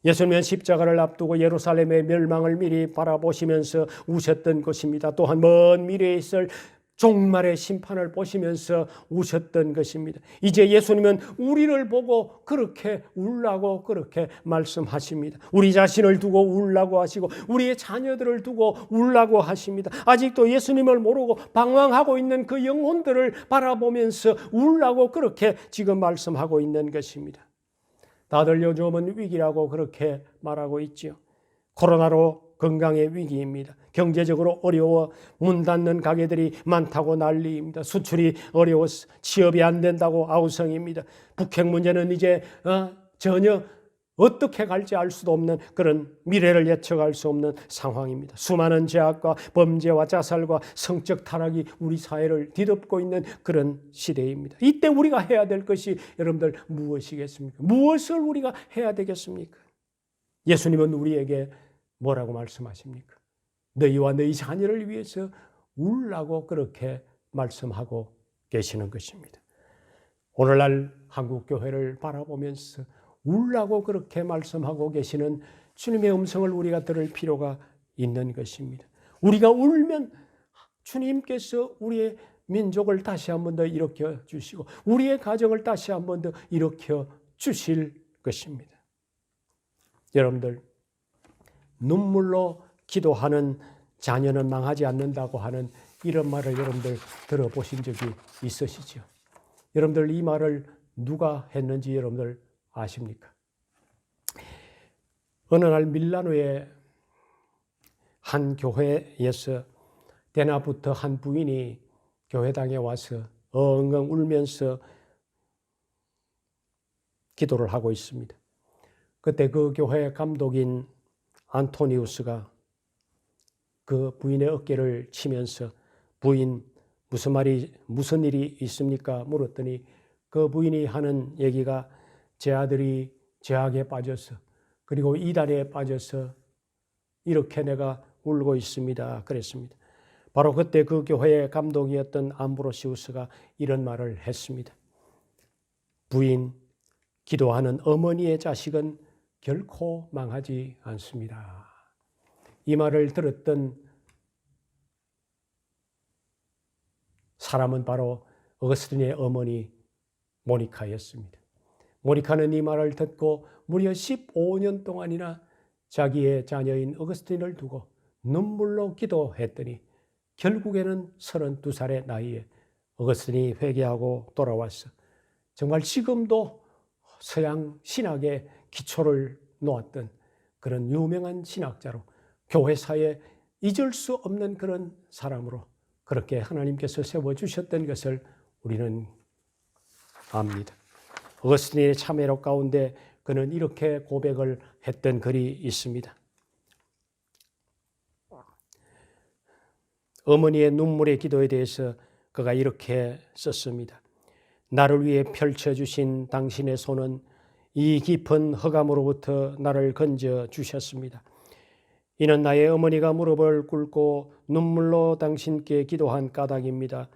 예수님은 십자가를 앞두고 예루살렘의 멸망을 미리 바라보시면서 우셨던 것입니다. 또한 먼 미래에 있을 종말의 심판을 보시면서 우셨던 것입니다. 이제 예수님은 우리를 보고 그렇게 울라고 그렇게 말씀하십니다. 우리 자신을 두고 울라고 하시고 우리의 자녀들을 두고 울라고 하십니다. 아직도 예수님을 모르고 방황하고 있는 그 영혼들을 바라보면서 울라고 그렇게 지금 말씀하고 있는 것입니다. 다들 요즘은 위기라고 그렇게 말하고 있죠. 코로나로 건강의 위기입니다. 경제적으로 어려워 문 닫는 가게들이 많다고 난리입니다. 수출이 어려워서 취업이 안 된다고 아우성입니다. 북핵 문제는 이제 전혀 어떻게 갈지 알 수도 없는 그런 미래를 예측할 수 없는 상황입니다. 수많은 죄악과 범죄와 자살과 성적 타락이 우리 사회를 뒤덮고 있는 그런 시대입니다. 이때 우리가 해야 될 것이 여러분들 무엇이겠습니까? 무엇을 우리가 해야 되겠습니까? 예수님은 우리에게 뭐라고 말씀하십니까? 너희와 너희 자녀를 위해서 울라고 그렇게 말씀하고 계시는 것입니다. 오늘날 한국교회를 바라보면서 울라고 그렇게 말씀하고 계시는 주님의 음성을 우리가 들을 필요가 있는 것입니다. 우리가 울면 주님께서 우리의 민족을 다시 한 번 더 일으켜 주시고 우리의 가정을 다시 한 번 더 일으켜 주실 것입니다. 여러분들, 눈물로 기도하는 자녀는 망하지 않는다고 하는 이런 말을 여러분들 들어보신 적이 있으시죠? 여러분들 이 말을 누가 했는지 여러분들 아십니까? 어느 날 밀라노의 한 교회에서 대낮부터 한 부인이 교회당에 와서 엉엉 울면서 기도를 하고 있습니다. 그때 그 교회 감독인 안토니우스가 그 부인의 어깨를 치면서 부인 무슨 일이 있습니까? 물었더니 그 부인이 하는 얘기가 제 아들이 죄악에 빠져서 그리고 이단에 빠져서 이렇게 내가 울고 있습니다. 그랬습니다. 바로 그때 그 교회의 감독이었던 암브로시우스가 이런 말을 했습니다. 부인, 기도하는 어머니의 자식은 결코 망하지 않습니다. 이 말을 들었던 사람은 바로 어거스틴의 어머니 모니카였습니다. 모니카는 이 말을 듣고 무려 15년 동안이나 자기의 자녀인 어거스틴을 두고 눈물로 기도했더니 결국에는 32살의 나이에 어거스틴이 회개하고 돌아왔어. 정말 지금도 서양 신학의 기초를 놓았던 그런 유명한 신학자로 교회사에 잊을 수 없는 그런 사람으로 그렇게 하나님께서 세워주셨던 것을 우리는 압니다. 어거스틴의 참회록 가운데 그는 이렇게 고백을 했던 글이 있습니다. 어머니의 눈물의 기도에 대해서 그가 이렇게 썼습니다. 나를 위해 펼쳐주신 당신의 손은 이 깊은 흑암으로부터 나를 건져 주셨습니다. 이는 나의 어머니가 무릎을 꿇고 눈물로 당신께 기도한 까닭입니다.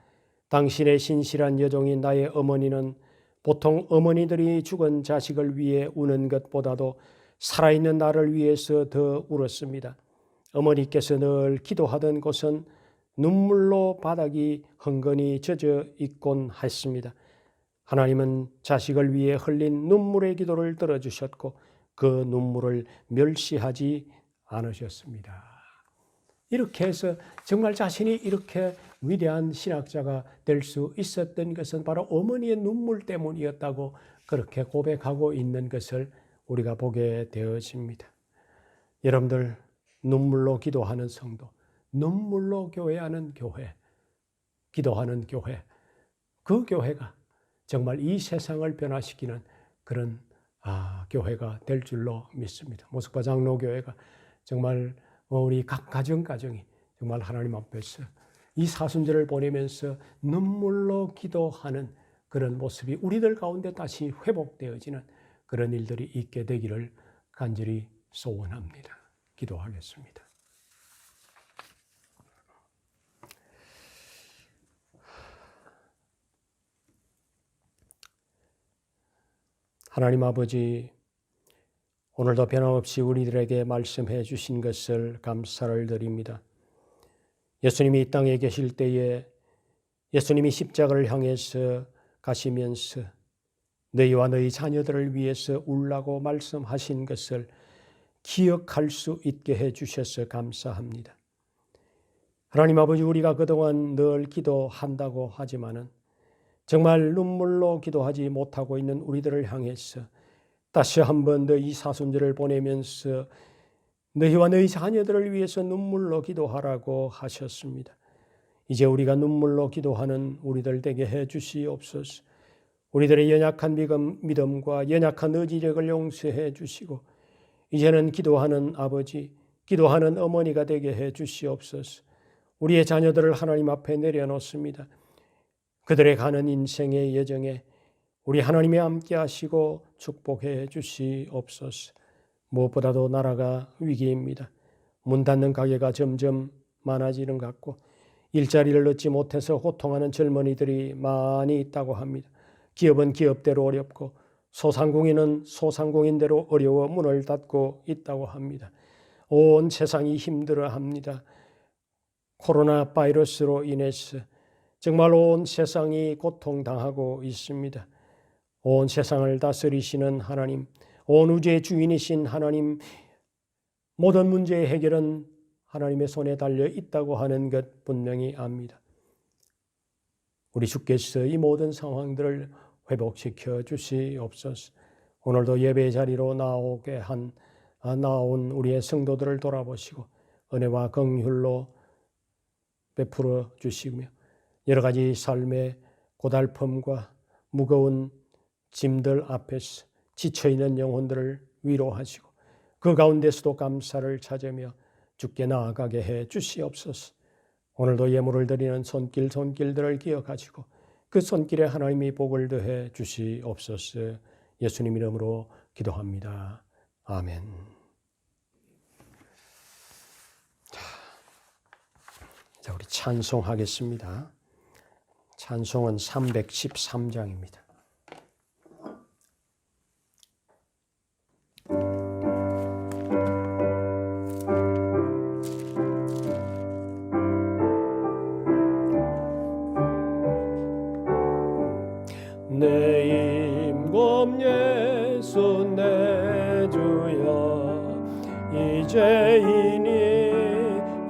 당신의 신실한 여종인 나의 어머니는 보통 어머니들이 죽은 자식을 위해 우는 것보다도 살아있는 나를 위해서 더 울었습니다. 어머니께서 늘 기도하던 곳은 눈물로 바닥이 흥건히 젖어 있곤 했습니다. 하나님은 자식을 위해 흘린 눈물의 기도를 들어주셨고 그 눈물을 멸시하지 않으셨습니다. 이렇게 해서 정말 자신이 이렇게 위대한 신학자가 될 수 있었던 것은 바로 어머니의 눈물 때문이었다고 그렇게 고백하고 있는 것을 우리가 보게 되어집니다. 여러분들, 눈물로 기도하는 성도, 눈물로 교회하는 교회, 기도하는 교회, 그 교회가 정말 이 세상을 변화시키는 그런 교회가 될 줄로 믿습니다. 모스크바 장로교회가 정말 우리 각 가정이 정말 하나님 앞에서 이 사순절을 보내면서 눈물로 기도하는 그런 모습이 우리들 가운데 다시 회복되어지는 그런 일들이 있게 되기를 간절히 소원합니다. 기도하겠습니다. 하나님 아버지, 오늘도 변함없이 우리들에게 말씀해 주신 것을 감사를 드립니다. 예수님이 이 땅에 계실 때에 예수님이 십자가를 향해서 가시면서 너희와 너희 자녀들을 위해서 울라고 말씀하신 것을 기억할 수 있게 해 주셔서 감사합니다. 하나님 아버지, 우리가 그동안 늘 기도한다고 하지만은 정말 눈물로 기도하지 못하고 있는 우리들을 향해서 다시 한번 더 이 사순절을 보내면서 너희와 너희 자녀들을 위해서 눈물로 기도하라고 하셨습니다. 이제 우리가 눈물로 기도하는 우리들 되게 해 주시옵소서. 우리들의 연약한 믿음과 연약한 의지력을 용서해 주시고 이제는 기도하는 아버지, 기도하는 어머니가 되게 해 주시옵소서. 우리의 자녀들을 하나님 앞에 내려놓습니다. 그들의 가는 인생의 여정에 우리 하나님이 함께 하시고 축복해 주시옵소서. 무엇보다도 나라가 위기입니다. 문 닫는 가게가 점점 많아지는 것 같고 일자리를 얻지 못해서 호통하는 젊은이들이 많이 있다고 합니다. 기업은 기업대로 어렵고 소상공인은 소상공인대로 어려워 문을 닫고 있다고 합니다. 온 세상이 힘들어합니다. 코로나 바이러스로 인해서 정말 온 세상이 고통당하고 있습니다. 온 세상을 다스리시는 하나님, 온 우주의 주인이신 하나님, 모든 문제의 해결은 하나님의 손에 달려 있다고 하는 것 분명히 압니다. 우리 주께서 이 모든 상황들을 회복시켜 주시옵소서. 오늘도 예배 자리로 나온 우리의 성도들을 돌아보시고 은혜와 긍휼로 베풀어 주시며 여러 가지 삶의 고달픔과 무거운 짐들 앞에서 지쳐있는 영혼들을 위로하시고 그 가운데서도 감사를 찾으며 주께 나아가게 해 주시옵소서. 오늘도 예물을 드리는 손길들을 기억하시고 그 손길에 하나님이 복을 더해 주시옵소서. 예수님 이름으로 기도합니다. 아멘. 자, 우리 찬송하겠습니다. 찬송은 313장입니다. 내 임금 예수 내 주여 이제이니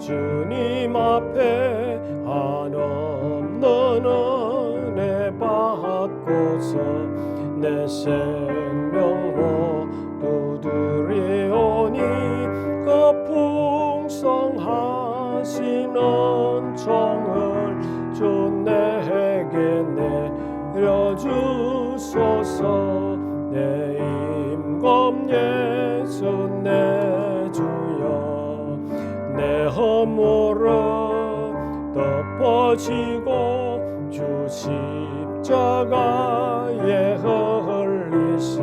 주님 앞에 한없는 은혜 받고서 내 생명 모두 드리오니 그 풍성하신 은총을 주 내게 내려주소서. 내 임금 예수 내 주여, 내 허물은 덮어지고 주 십자가에 흘리신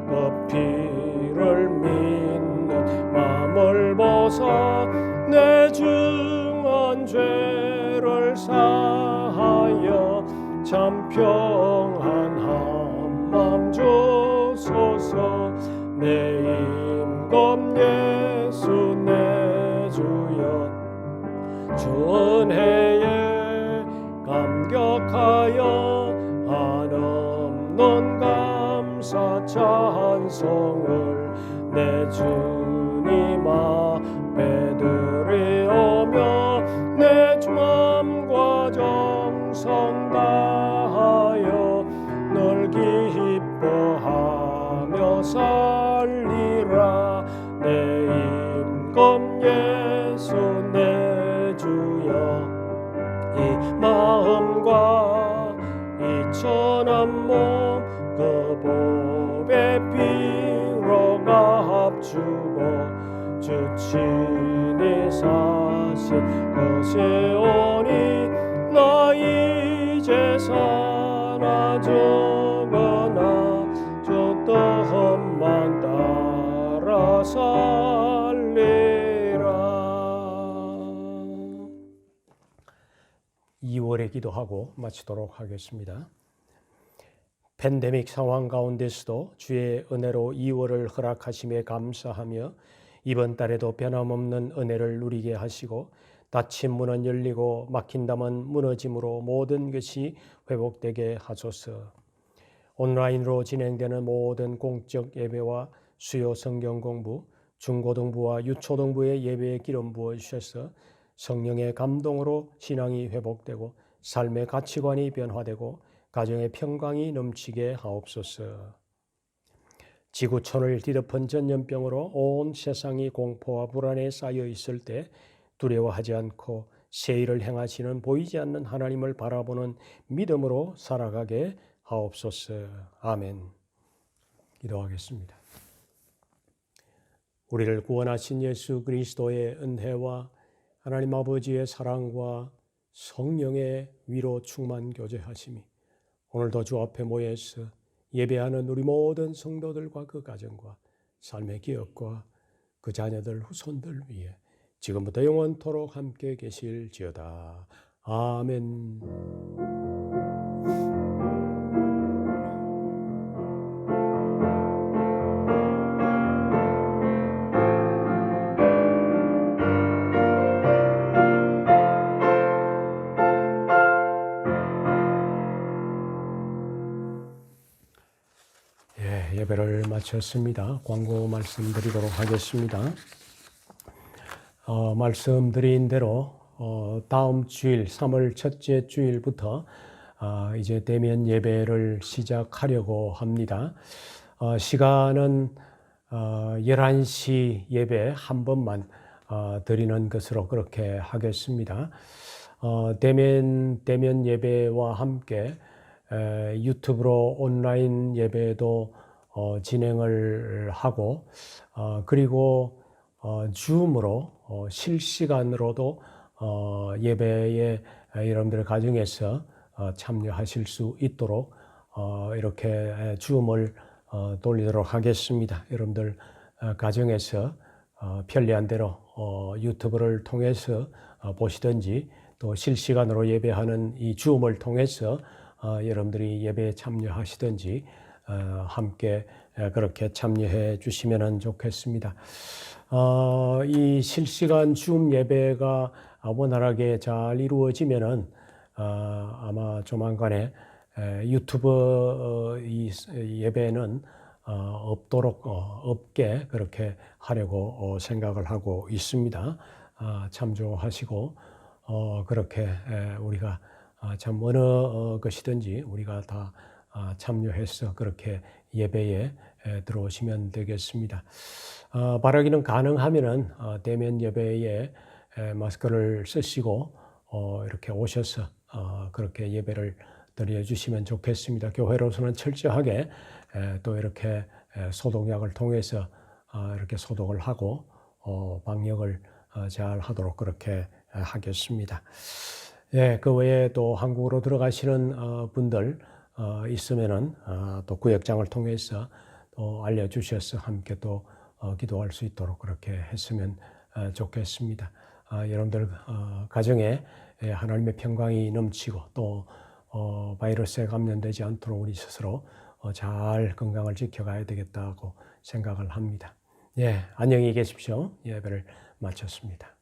그 피를 믿는 마음을 보사 내 중한 죄를 사하여 참 평안 한맘 주소서. 내 임금 예수 내 주여, 주 은혜에 감격하여 한없는 감사 찬송을 내 주님 앞에 드리오며 내 마음과 정성 다하여 널 기뻐하며 살리라. 내 임금 예수 내 주여, 이 마음과 이 천한 몸 그 보배 피로가 합주고 주 친히 사신 것이오니 나 이제 사나 죽으나 주 뜻만 따라 살리라. 2월에 기도하고 마치도록 하겠습니다. 팬데믹 상황 가운데서도 주의 은혜로 2월을 허락하심에 감사하며 이번 달에도 변함없는 은혜를 누리게 하시고 닫힌 문은 열리고 막힌 담은 무너짐으로 모든 것이 회복되게 하소서. 온라인으로 진행되는 모든 공적 예배와 수요 성경 공부, 중고등부와 유초등부의 예배에 기름 부어주셔서 성령의 감동으로 신앙이 회복되고 삶의 가치관이 변화되고 가정의 평강이 넘치게 하옵소서. 지구촌을 뒤덮은 전염병으로 온 세상이 공포와 불안에 쌓여 있을 때 두려워하지 않고 새 일을 행하시는 보이지 않는 하나님을 바라보는 믿음으로 살아가게 하옵소서. 아멘. 기도하겠습니다. 우리를 구원하신 예수 그리스도의 은혜와 하나님 아버지의 사랑과 성령의 위로 충만 교제하심이 오늘도 주 앞에 모여서 예배하는 우리 모든 성도들과 그 가정과 삶의 기업과 그 자녀들 후손들 위해 지금부터 영원토록 함께 계실지어다. 아멘. 예배를 마쳤습니다. 광고 말씀드리도록 하겠습니다. 말씀드린 대로 다음 주일 3월 첫째 주일부터 이제 대면 예배를 시작하려고 합니다. 시간은 11시 예배 한 번만 드리는 것으로 그렇게 하겠습니다. 대면 예배와 함께 유튜브로 온라인 예배도 진행을 하고 그리고 줌으로 실시간으로도 예배에 여러분들 가정에서 참여하실 수 있도록 이렇게 줌을 돌리도록 하겠습니다. 여러분들 가정에서 편리한 대로 유튜브를 통해서 보시든지 또 실시간으로 예배하는 이 줌을 통해서 여러분들이 예배에 참여하시든지 함께 그렇게 참여해 주시면 좋겠습니다. 이 실시간 줌 예배가 원활하게 잘 이루어지면은 아마 조만간에 유튜브 이 예배는 없게 그렇게 하려고 생각을 하고 있습니다. 참조하시고 그렇게 우리가 참 어느 것이든지 우리가 다 참여해서 그렇게 예배에 들어오시면 되겠습니다. 바라기는 가능하면은 대면 예배에 마스크를 쓰시고 이렇게 오셔서 그렇게 예배를 드려주시면 좋겠습니다. 교회로서는 철저하게 또 이렇게 소독약을 통해서 이렇게 소독을 하고 방역을 잘 하도록 그렇게 하겠습니다. 예, 그 외에 또 한국으로 들어가시는 분들 있으면은 또 구역장을 통해서 또 알려주셔서 함께 또 기도할 수 있도록 그렇게 했으면 좋겠습니다. 여러분들 가정에 하나님의 평강이 넘치고 또 바이러스에 감염되지 않도록 우리 스스로 잘 건강을 지켜가야 되겠다고 생각을 합니다. 예, 안녕히 계십시오. 예배를 마쳤습니다.